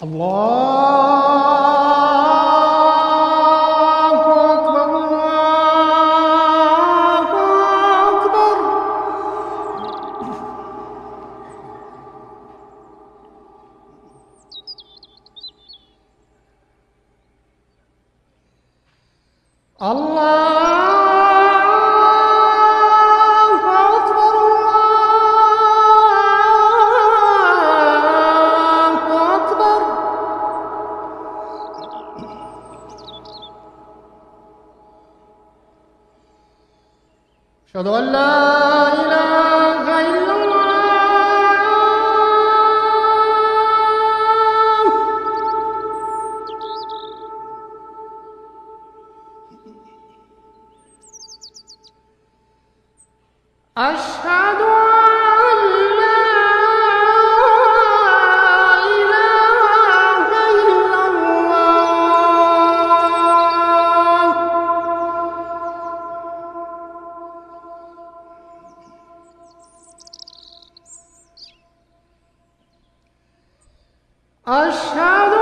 الله أكبر الله أكبر. الله أشهد أن لا إله إلا الله. أشهد أن لا إله إلا الله. أشهد